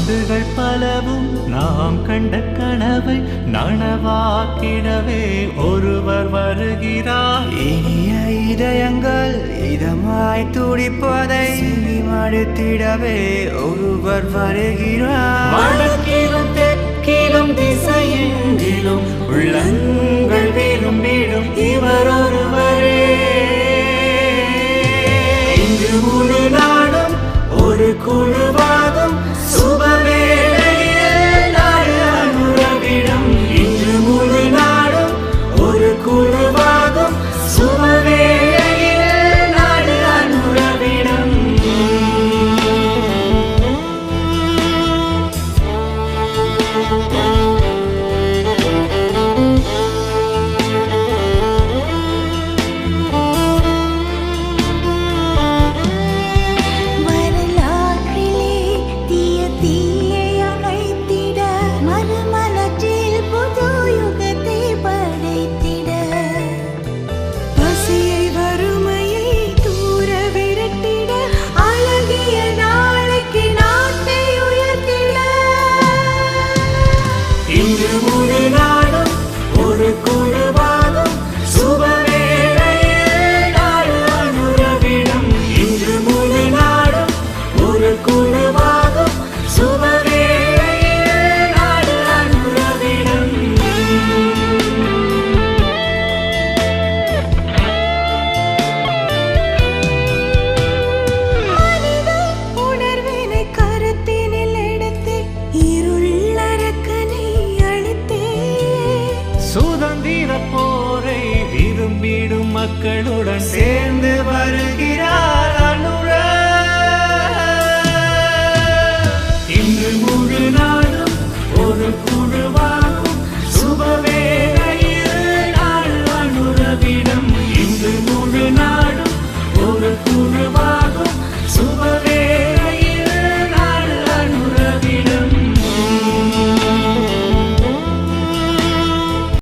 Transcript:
ஆண்டுகள் பலவும் நாம் கண்ட கனவை நனவாக்கிடவே ஒருவர் வருகிறார். இனிய இதயங்கள் இதமாய் துடிப்பதை மடுத்திடவே ஒருவர் வருகிறார். வடக்கிலும் தெற்கிலும் திசையெங்கிலும் உள்ளங்கள் விரும்பிடும் இவர் ஒருவரே. இன்று முழு நாடும் ஒரு குழுவாகும் சுபவேளையில் நாடு அனுரவிடும். இன்று முழு நாடும் ஒரு குழுவாகும் சுபவேளையில் நாடு அனுரவிடும். இன்று முழு நாடும் ஒரு குழுவாகும் சுபவேளையில் நாடு அனுரவிடும். இன்று முழு நாடும் ஒரு குழுவாகும் சுபவேளையில் நாடு அனுரவிடும். உணர்வினை கருத்தினில் எடுத்து இருளரக்கனை சுதந்திர போரை விரும்பிடும் மக்களுடன் சேர்ந்து வருகிறார்.